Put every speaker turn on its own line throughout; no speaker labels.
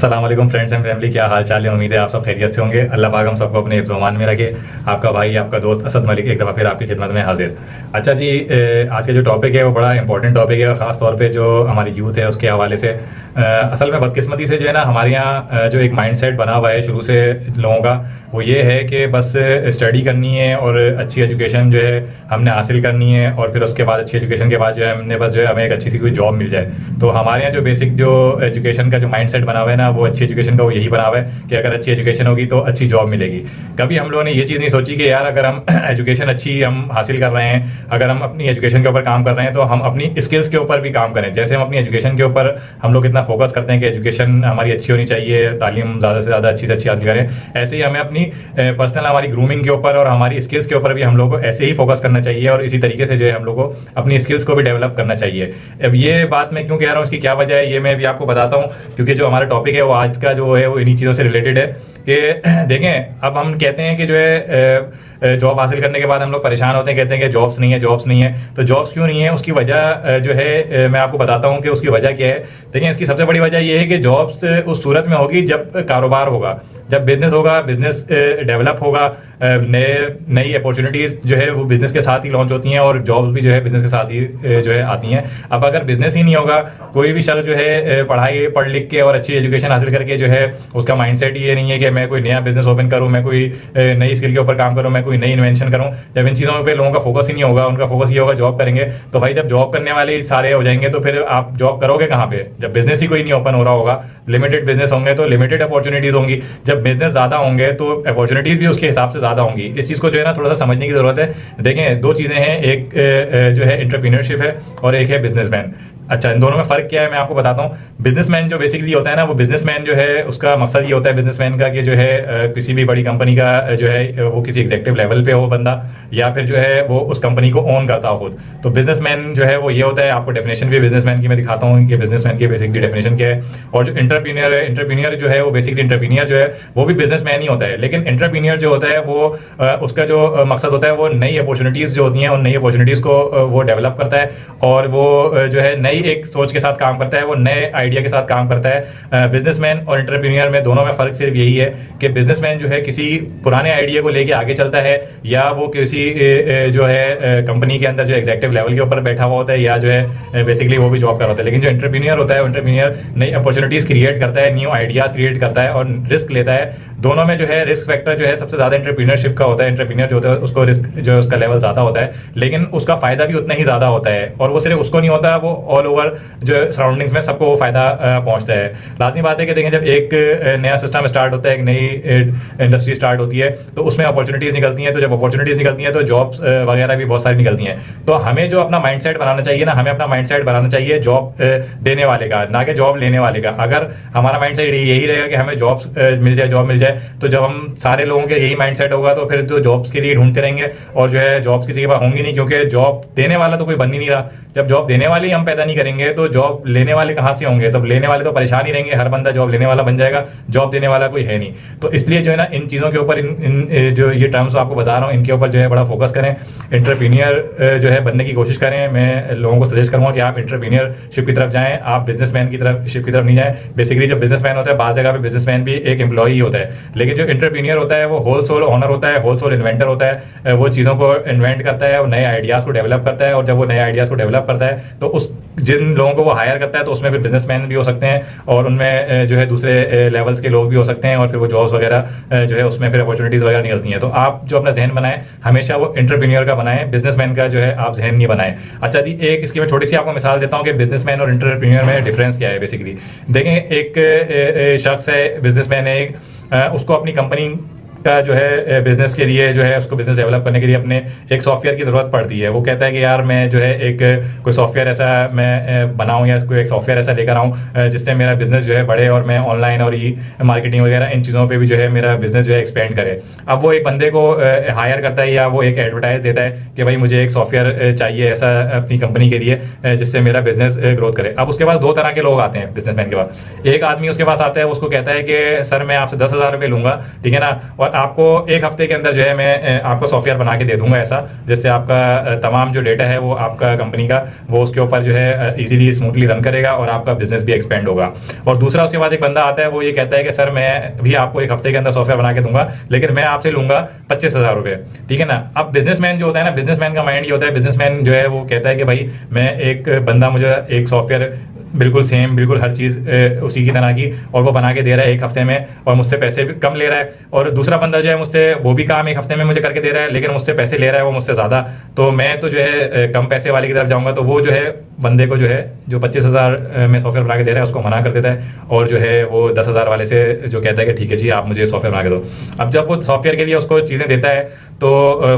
अस्सलाम वालेकुम friends and family, क्या हाल चाल है। उम्मीद है आप सब खैरियत से होंगे। अल्लाह पाक हम सबको अपने हिफ्ज़-ओ-अमान में रखे। आपका भाई आपका दोस्त असद मलिक एक दफ़ा फिर आपकी खिदमत में हाजिर। अच्छा जी, आज का जो टॉपिक है वो बड़ा इंपॉर्टेंट टॉपिक है और ख़ास तौर पे जो हमारी यूथ है उसके हवाले से। असल में बदकिस्मती से जो है ना, हमारे यहाँ जो एक माइंडसेट बना हुआ है शुरू से लोगों का, वो ये है कि बस स्टडी करनी है और अच्छी एजुकेशन जो है हमने हासिल करनी है और फिर उसके बाद अच्छी एजुकेशन के बाद जो है हमने बस जो है हमें एक अच्छी सी कोई जॉब मिल जाए। तो हमारे यहाँ जो बेसिक जो एजुकेशन का जो माइंडसेट बना हुआ है ना, वो अच्छी एजुकेशन का वो यही बना हुआ है कि अगर अच्छी एजुकेशन होगी तो अच्छी जॉब मिलेगी। कभी हम लोगों ने ये चीज़ नहीं सोची कि यार अगर हम एजुकेशन अच्छी हम हासिल कर रहे हैं, अगर हम अपनी एजुकेशन के ऊपर काम कर रहे हैं तो हम अपनी स्किल्स के ऊपर भी काम करें। जैसे हम अपनी एजुकेशन के ऊपर हम लोग इतना फोकस करते हैं कि एजुकेशन हमारी अच्छी होनी चाहिए, तालीम ज़्यादा से ज़्यादा अच्छी से अच्छी हासिल करें, ऐसे ही हमें अपनी पर्सनल हमारी ग्रूमिंग के ऊपर और हमारी स्किल्स के ऊपर भी हम लोग को ऐसे ही फोकस करना चाहिए और इसी तरीके से जो है हम लोग को अपनी स्किल्स को भी डेवलप करना चाहिए। अब ये बात मैं क्यों कह रहा हूँ, इसकी क्या वजह है, ये मैं भी आपको बताता हूँ। क्योंकि जो हमारा टॉपिक है वो आज का जो है वो इन्हीं चीज़ों से रिलेटेड है कि देखें, अब हम कहते हैं कि जो है जॉब हासिल करने के बाद हम लोग परेशान होते हैं, कहते हैं कि जॉब्स नहीं है, जॉब्स नहीं है। तो जॉब्स क्यों नहीं है, उसकी वजह जो है मैं आपको बताता हूूँ कि उसकी वजह क्या है। देखिए, इसकी सबसे बड़ी वजह ये है कि जॉब्स उस सूरत में होगी जब कारोबार होगा, जब बिजनेस होगा, बिजनेस डेवलप होगा, नई अपॉर्चुनिटीज जो है वो बिजनेस के साथ ही लॉन्च होती हैं और जॉब्स भी जो है बिजनेस के साथ ही जो है आती हैं। अब अगर बिजनेस ही नहीं होगा, कोई भी शख्स जो है पढ़ लिख के और अच्छी एजुकेशन हासिल करके जो है उसका माइंडसेट ये नहीं है कि मैं कोई नया बिजनेस ओपन करूं, मैं कोई नई स्किल के ऊपर काम करूं, मैं कोई नई इन्वेंशन करूं। जब इन चीज़ों पे लोगों का फोकस ही नहीं होगा, उनका फोकस ये होगा जॉब करेंगे, तो भाई जब जॉब करने वाले सारे हो जाएंगे तो फिर आप जॉब करोगे कहाँ पे, जब बिजनेस ही कोई नहीं ओपन हो रहा होगा। लिमिटेड बिजनेस होंगे तो लिमिटेड अपॉर्चुनिटीज होंगी, जब बिजनेस ज्यादा होंगे तो अपॉर्चुनिटीज भी उसके हिसाब से ज्यादा होंगी। इस चीज को जो है ना थोड़ा सा समझने की जरूरत है। देखें, दो चीजें हैं, एक जो है एंटरप्रेन्योरशिप है और एक है बिजनेसमैन। अच्छा, इन दोनों में फर्क क्या है मैं आपको बताता हूँ। बिजनेसमैन जो बेसिकली होता है ना, वो बिजनेसमैन जो है उसका मकसद ये होता है बिजनेसमैन का कि जो है किसी भी बड़ी कंपनी का जो है वो किसी एग्जेक्टिव लेवल पे हो बंदा, या फिर जो है वो उस कंपनी को ओन करता हो खुद। तो बिजनेसमैन जो है वो ये होता है, आपको डेफिनेशन भी बिजनेसमैन की मैं दिखाता हूँ कि बिजनेसमैन की बेसिकली डेफिनेशन क्या है। और जो एंटरप्रेन्योर है, एंटरप्रेन्योर जो है वो बेसिकली एंटरप्रेन्योर जो है वो भी बिजनेसमैन ही होता है, लेकिन एंटरप्रेन्योर जो होता है वो उसका जो मकसद होता है वो नई अपॉर्चुनिटीज जो होती हैं उन नई अपॉर्चुनिटीज को वो डेवलप करता है और वो जो है नई एक सोच के साथ काम करता है, वो नए आइडिया के साथ काम करता है। बिजनेसमैन और एंटरप्रेन्योर में दोनों में फर्क सिर्फ यही है कि बिजनेसमैन जो है किसी पुराने आइडिया को लेके आगे चलता है, या वो किसी जो है कंपनी के अंदर जो एग्जेक्टिव लेवल के ऊपर बैठा हुआ होता है, या जो है बेसिकली वो भी जॉब कर रहा होता है। लेकिन जो एंटरप्रेन्योर होता है, एंटरप्रेन्योर नई अपॉर्चुनिटीज क्रिएट करता है, न्यू आइडियाज क्रिएट करता है और रिस्क लेता है। दोनों में जो है रिस्क फैक्टर जो है सबसे ज्यादा एंटरप्रेन्योरशिप का होता है। एंटरप्रेन्योर जो होता है उसको रिस्क जो है उसका लेवल ज्यादा होता है, लेकिन उसका फायदा भी उतना ही ज्यादा होता है। और वो सिर्फ उसको नहीं होता, वो ऑल ओवर जो सराउंडिंग्स में सबको वो फायदा पहुंचता है। लाजमी बात है कि देखें, जब एक नया सिस्टम स्टार्ट होता है, एक नई इंडस्ट्री स्टार्ट होती है, तो उसमें अपॉर्चुनिटीज निकलती हैं। तो जब अपॉर्चुनिटीज निकलती हैं तो जॉब्स वगैरह भी बहुत सारी निकलती हैं। तो हमें जो अपना माइंडसेट बनाना चाहिए ना, हमें अपना माइंडसेट बनाना चाहिए जॉब देने वाले का, ना कि जॉब लेने वाले का। अगर हमारा माइंडसेट यही रहेगा कि हमें जॉब मिल जाए, जॉब मिल जाए, तो जब हम सारे लोगों के यही माइंडसेट होगा तो फिर तो जॉब्स के लिए ढूंढते रहेंगे और जो है जॉब्स किसी के पास होंगी नहीं, क्योंकि जॉब देने वाला तो कोई बन ही नहीं रहा। जब जॉब देने वाले ही हम पैदा नहीं करेंगे तो जॉब लेने वाले कहाँ से होंगे। तब लेने वाले तो परेशान ही रहेंगे, हर बंदा जॉब लेने वाला बन जाएगा, जॉब देने वाला कोई है नहीं। तो इसलिए जो है ना इन चीज़ों के ऊपर इन जो ये टर्म्स आपको बता रहा हूँ इनके ऊपर जो है बड़ा फोकस करें। एंटरप्रेन्योर जो है बनने की कोशिश करें। मैं लोगों को सजेस्ट करूँगा कि आप एंटरप्रेन्योरशिप की तरफ जाएं, आप बिजनेसमैन की तरफ शिप की तरफ नहीं जाएं। बेसिकली जो बिजनेसमैन होता है, बाज़ जगह पे बिजनेसमैन भी एक एम्प्लॉई होता है, लेकिन जो एंटरप्रेन्योर होता है वो होल सोल ओनर होता है, होल सोल इन्वेंटर होता है। वो चीज़ों को इन्वेंट करता है और नए आइडियाज़ को डेवलप करता है, और जब वो नए आइडियाज़ को डेवलप करता है तो उस जिन लोगों को वो हायर करता है तो उसमें फिर बिजनेसमैन भी हो सकते हैं और उनमें जो है दूसरे लेवल्स के लोग भी हो सकते हैं, और फिर वो जॉब्स वगैरह जो है उसमें फिर अपॉर्चुनिटीज वगैरह निकलती हैं। तो आप जो अपना जहन बनाएं हमेशा वो एंटरप्रेन्योर का बनाएं, बिजनेसमैन का जो है आप जहन नहीं बनाएं। अच्छा जी, एक इसकी मैं छोटी सी आपको मिसाल देता हूँ कि बिजनेसमैन और एंटरप्रेन्योर में डिफरेंस क्या है। बेसिकली देखें, एक शख्स है, बिजनेसमैन है, उसको अपनी कंपनी का जो है बिजनेस के लिए जो है उसको बिजनेस डेवलप करने के लिए अपने एक सॉफ्टवेयर की जरूरत पड़ती है। वो कहता है कि यार मैं जो है एक कोई सॉफ्टवेयर ऐसा मैं बनाऊं या कोई एक सॉफ्टवेयर ऐसा लेकर आऊं जिससे मेरा बिजनेस जो है बढ़े और मैं ऑनलाइन और ई मार्केटिंग वगैरह इन चीज़ों पे भी जो है मेरा बिजनेस जो है एक्सपेंड करे। अब वो एक बंदे को हायर करता है या वो एक एडवर्टाइज देता है कि भाई मुझे एक सॉफ्टवेयर चाहिए ऐसा अपनी कंपनी के लिए जिससे मेरा बिजनेस ग्रोथ करे। अब उसके पास दो तरह के लोग आते हैं बिजनेसमैन के पास। एक आदमी उसके पास आता है, उसको कहता है कि सर मैं आपसे 10,000 रुपये लूंगा, ठीक है ना, और आपको एक हफ्ते के अंदर जो है मैं आपको सॉफ्टवेयर बना के दे दूंगा ऐसा, जिससे आपका तमाम जो डेटा है वो आपका कंपनी का वो उसके ऊपर जो है इजीली स्मूथली रन करेगा और आपका बिजनेस भी एक्सपेंड होगा। और दूसरा उसके बाद एक बंदा आता है, वो ये कहता है कि सर मैं भी आपको एक हफ्ते के अंदर सॉफ्टवेयर बना के दूंगा, लेकिन मैं आपसे लूंगा 25,000 रुपए, ठीक है ना। अब बिजनेसमैन जो होता है ना, बिजनेसमैन का माइंड ये होता है, बिजनेसमैन जो है वो कहता है कि भाई मैं एक बंदा मुझे एक सॉफ्टवेयर बिल्कुल सेम, बिल्कुल हर चीज़ उसी की तरह की, और वो बना के दे रहा है एक हफ्ते में, और मुझसे पैसे भी कम ले रहा है। और दूसरा बंदा जो है मुझसे वो भी काम एक हफ्ते में मुझे करके दे रहा है, लेकिन मुझसे पैसे ले रहा है वो मुझसे ज़्यादा। तो मैं तो जो है कम पैसे वाले की तरफ जाऊँगा। तो वो जो है बंदे को जो है जो 25,000 में सॉफ्टवेयर बना के दे रहा है उसको मना कर देता है, और जो है वो 10,000 वाले से जो कहता है कि ठीक है जी आप मुझे सॉफ्टवेयर बना के दो। अब जब वो सॉफ्टवेयर के लिए उसको चीज़ें देता है तो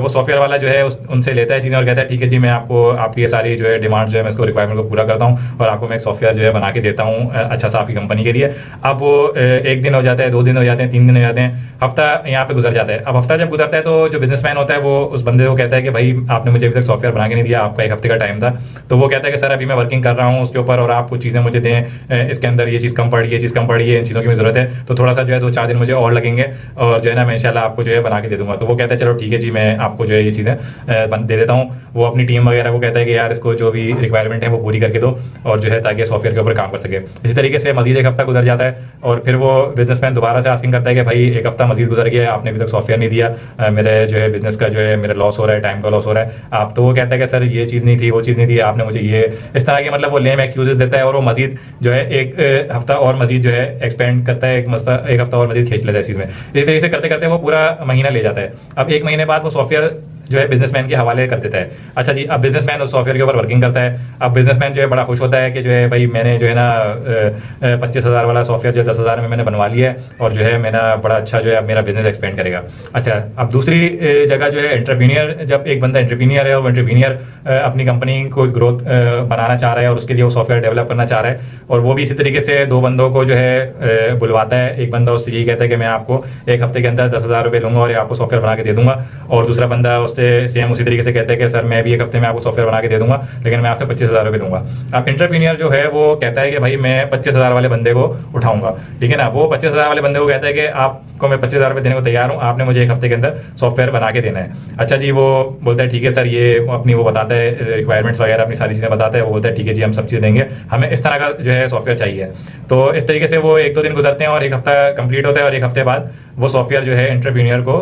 वो सॉफ्टवेयर वाला जो है उनसे लेता है चीज़ें और कहता है ठीक है जी मैं आपको आपकी ये सारी जो है डिमांड जो है मैं इसको रिक्वायरमेंट को पूरा करता हूँ और आपको मैं एक सॉफ्टवेयर जो है बना के देता हूँ अच्छा सा आपकी कंपनी के लिए। अब वो एक दिन हो जाता है, 2 दिन हो जाते हैं, 3 दिन हो जाते हैं, हफ्ता यहाँ पे गुजर जाता है। अब हफ्ता जब गुजरता है तो जो बिजनेसमैन होता है वो उस बंदे को कहता है कि भाई आपने मुझे अभी तक सॉफ्टवेयर बना के नहीं दिया, आपका एक हफ्ते का टाइम था। तो वो कहता है कि सर अभी मैं वर्किंग कर रहा हूँ उसके ऊपर और आप कुछ चीज़ें मुझे दें, इसके अंदर ये चीज़ कम पड़ी है, ये चीज़ कम पड़ी है, इन चीज़ों की मुझे जरूरत है, तो थोड़ा सा जो है 2-4 दिन मुझे और लगेंगे और जो है ना मैं इंशाल्लाह आपको जो है बना के दे दूंगा। तो वो कहता है चलो ठीक है जी मैं आपको जो है ये चीज़ें दे देता हूँ। वो अपनी टीम वगैरह को कहता है कि यार इसको जो भी रिक्वायरमेंट है वो पूरी करके दो और जो है ताकि सॉफ्टवेयर के ऊपर काम कर सके। इसी तरीके से मजीद एक हफ्ता गुजर जाता है और फिर वो बिजनेसमैन दोबारा से आस्किंग करता है कि भाई एक हफ्ता मजीद गुजर गया, आपने अभी तक सॉफ्टवेयर नहीं दिया, मेरे जो है बिजनेस का जो है मेरा लॉस हो रहा है, टाइम का लॉस हो रहा है। आप तो वो कहता है कि सर ये चीज़ नहीं थी, वो चीज़ नहीं थी, आपने मुझे ये इस तरह के मतलब वो लेम एक्सक्यूजेस देता है और वो मजीद जो है एक हफ्ता और मजीद जो है एक्सपेंड करता है, एक हफ्ता और मजीद खींच लेता है इस चीज़ में। इस तरीके से करते करते वो पूरा महीना ले जाता है। अब 1 महीने बाद वो सॉफ्टवेयर जो है बिजनेसमैन के हवाले कर देता है। अच्छा जी, अब बिजनेसमैन उस सॉफ्टवेयर के ऊपर वर्किंग करता है। अब बिजनेसमैन जो है बड़ा खुश होता है कि जो है भाई मैंने जो है ना 25,000 वाला सॉफ्टवेयर जो 10,000 में मैंने बनवा लिया है और जो है मेरा बड़ा अच्छा जो है अब मेरा बिजनेस एक्सपेंड करेगा। अच्छा, अब दूसरी जगह जो है एंटरप्रीनियर, जब एक बंदा एंटरप्रीनियर है और एंटरप्रीनियर अपनी कंपनी को ग्रोथ बनाना चाह रहा है और उसके लिए वो सॉफ्टवेयर डेवलप करना चाह रहा है और वो भी इसी तरीके से 2 बंदों को जो है बुलवाता है। एक बंदा उससे यही कहता है कि मैं आपको एक हफ्ते के अंदर 10,000 रुपये लूंगा और ये आपको सॉफ्टवेयर बना के दे दूंगा, और दूसरा बंदा उससे सेम उसी तरीके से कहते हैं कि सर मैं भी एक हफ्ते में आपको सॉफ्टवेयर बना के दे दूंगा लेकिन मैं आपसे 25,000 रुपये दूंगा। अब एंटरप्रीनियर जो है वो कहता है कि भाई मैं 25,000 वाले बंदे को उठाऊंगा, ठीक है ना। वो 25,000 वाले बंदे को कहता है कि आपको मैं 25,000 रुपये देने को तैयार हूँ, आपने मुझे एक हफ्ते के अंदर सॉफ्टवेयर बना के देना है। अच्छा जी, वो बोलता है ठीक है सर, ये अपनी वो बताता है रिक्वायरमेंट्स वगैरह अपनी सारी चीज़ें बताता है। वो बोलता है ठीक है जी हम सब चीज़ देंगे, हमें इस तरह का जो है सॉफ्टवेयर चाहिए। तो इस तरीके से वो 1-2 दिन गुजरते हैं और एक हफ्ता कंप्लीट होता है और एक हफ्ते बाद वो सॉफ्टवेयर जो है एंटरप्रीनियर को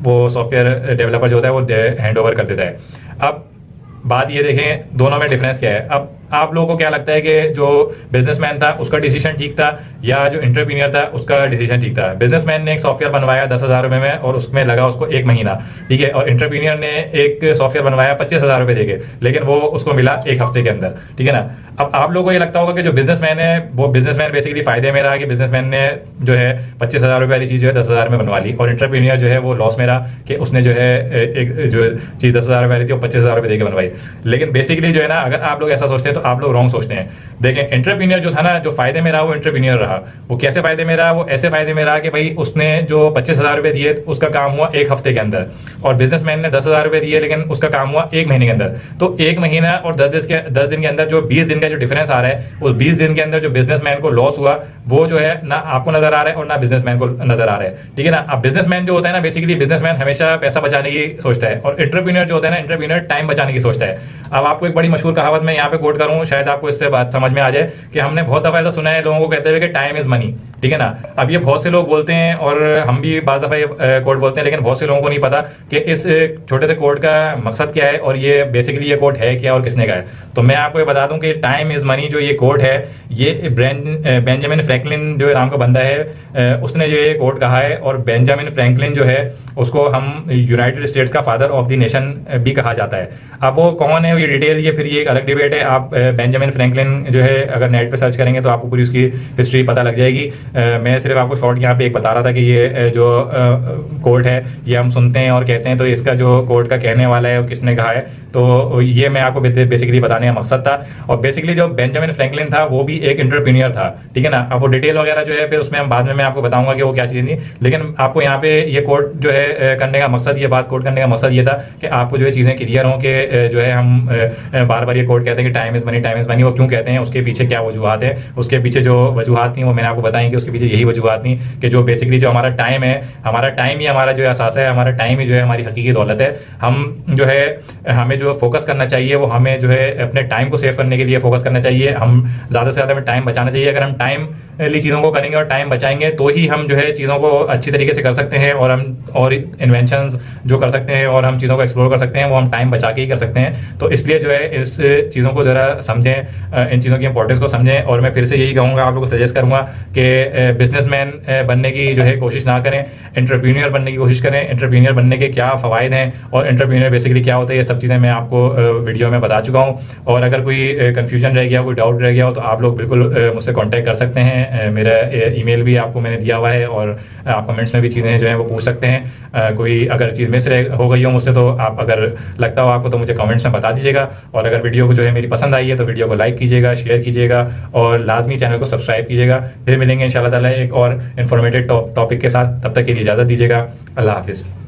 वो सॉफ्टवेयर डेवलपर जो होता है वो हैंड ओवर कर देता है। अब बात ये देखें दोनों में डिफरेंस क्या है। अब आप लोगों को क्या लगता है कि जो बिजनेसमैन था उसका डिसीजन ठीक था या जो एंटरप्रीनियर था उसका डिसीजन ठीक था? बिजनेसमैन ने एक सॉफ्टवेयर बनवाया 10,000 रुपये में और उसमें लगा उसको 1 महीना, ठीक है, और एंटरप्रीनियर ने एक सॉफ्टवेयर बनवाया 25,000 रुपये देके, लेकिन वो उसको मिला एक हफ्ते के अंदर, ठीक है ना। अब आप लोगों को ये लगता होगा कि जो बिजनेसमैन है वो बिजनेसमैन बेसिकली फायदे में रहा कि बिजनेसमैन ने जो है 25,000 रुपये वाली चीज़ जो है 10,000 में बनवा ली, और एंटरप्रीनियर जो है वो लॉस में रहा कि उसने जो है एक जो चीज़ 10,000 रुपये वाली थी वो 25,000 रुपये देके बनवाई। लेकिन बेसिकली जो है ना अगर आप लोग ऐसा सोचते हैं तो आप लोग रॉन्ग सोचते हैं। देखें, एंटरप्रीनियर जो था ना जो फायदे में रहा वो एंटरप्रीनियर रहा। वो कैसे फायदे में रहा? वो ऐसे फायदे में रहा कि भाई उसने जो 25,000 रुपये दिए उसका काम हुआ 1 हफ्ते के अंदर, और बिजनेसमैन ने 10,000 रुपये दिए लेकिन उसका काम हुआ 1 महीने के अंदर। तो 1 महीना और 10 दिन के अंदर जो 20 दिन का जो डिफरेंस आ रहा है, उस 20 दिन के अंदर जो बिजनेसमैन को लॉस हुआ वो जो है ना आपको नजर आ रहा है और ना बिजनेसमैन को नजर आ रहा है, ठीक है ना। अब बिजनेसमैन जो होता है ना बेसिकली बिजनेसमैन हमेशा पैसा बचाने की सोचता है, और एंटरप्रीनियर जो होता है ना एंटरप्रीनियर टाइम बचाने की सोचता है। अब आपको एक बड़ी मशहूर कहावत मैं यहाँ पे कोट करूँ, शायद आपको इससे बात समझ में आ जाए कि हमने बहुत दफा ऐसा सुना है लोगों को कहते हुए कि टाइम इज मनी, ठीक है ना। अब ये बहुत से लोग बोलते हैं और हम भी बाज़ दफा ये कोट बोलते हैं, लेकिन बहुत से लोगों को नहीं पता कि इस छोटे से कोट का मकसद क्या है और ये बेसिकली ये कोट है क्या और किसने का है। तो मैं आपको ये बता दूं कि टाइम इज मनी जो ये कोट है ये बेंजामिन फ्रैंकलिन जो नाम का बंदा है उसने जो ये कोट कहा है, और बेंजामिन फ्रैंकलिन जो है उसको हम यूनाइटेड स्टेट्स का फादर ऑफ द नेशन भी कहा जाता है। अब वो कौन है ये डिटेल ये फिर ये एक अलग डिबेट है। आप बेंजामिन फ्रैंकलिन जो है अगर नेट पे सर्च करेंगे तो आपको पूरी उसकी हिस्ट्री पता लग जाएगी। मैं सिर्फ आपको शॉर्ट यहाँ पे एक बता रहा था कि ये जो कोट है ये हम सुनते हैं और कहते हैं, तो इसका जो कोट का कहने वाला है वो किसने कहा है, तो ये मैं आपको बेसिकली बताने का मकसद था। और बेसिकली जो बेंजामिन फ्रैंकलिन था वो भी एक एंटरप्रीनियर था, ठीक है ना। अब वो डिटेल वगैरह जो है फिर उसमें हम बाद में मैं आपको बताऊंगा कि वो क्या चीज़ थी, लेकिन आपको यहाँ पे ये कोट जो है करने का मकसद, ये बात कोट करने का मकसद ये था कि आपको जो है चीज़ें क्लियर हों कि जो है हम बार बार ये कोट कहते हैं कि time is money, time is money, वो क्यों कहते हैं, उसके पीछे क्या वजूहत है, उसके पीछे जो वजूहत थी वो मैंने आपको बताई कि उसके पीछे यही वजूहत थी कि जो बेसिकली जो हमारा टाइम है, हमारा टाइम ही हमारा जो है असासा है, हमारा टाइम ही जो है हमारी हकीकी दौलत है। हम जो है हमें जो फोकस करना चाहिए वो हमें जो है अपने टाइम को सेव करने के लिए फोकस करना चाहिए। हम ज़्यादा से ज़्यादा हमें टाइम बचाना चाहिए। अगर हम टाइम चीज़ों को करेंगे और टाइम बचाएंगे तो ही हम जो है चीज़ों को अच्छी तरीके से कर सकते हैं, और हम और इन्वेंशंस जो कर सकते हैं और हम चीज़ों को एक्सप्लोर कर सकते हैं वो हम टाइम बचा के ही कर सकते हैं। तो इसलिए जो है इस चीज़ों को ज़रा समझें, इन चीज़ों की इंपॉर्टेंस को समझें। और मैं फिर से यही कहूँगा, आप लोगों को सजेस्ट करूँगा कि बिजनेसमैन बनने की जो है कोशिश ना करें, एंटरप्रेन्योर बनने की कोशिश करें। एंटरप्रेन्योर बनने के क्या फ़वाइद हैं और एंटरप्रेन्योर बेसिकली क्या होता है, ये सब चीज़ें मैं आपको वीडियो में बता चुका हूँ। और अगर कोई कन्फ्यूजन रह गया, कोई डाउट रह गया हो तो आप लोग बिल्कुल मुझसे कॉन्टैक्ट कर सकते हैं। मेरा ईमेल भी आपको मैंने दिया हुआ है, और आप कमेंट्स में भी चीज़ें जो हैं वो पूछ सकते हैं। कोई अगर चीज़ मिस हो गई हो मुझसे तो आप अगर लगता हो आपको तो मुझे कमेंट्स में बता दीजिएगा। और अगर वीडियो को जो है मेरी पसंद आई है तो वीडियो को लाइक कीजिएगा, शेयर कीजिएगा और लाजमी चैनल को सब्सक्राइब कीजिएगा। फिर मिलेंगे इंशाल्लाह ताला एक और इन्फॉर्मेटिव टॉपिक के साथ। तब तक के लिए इजाज़त दीजिएगा। अल्लाह हाफिज़।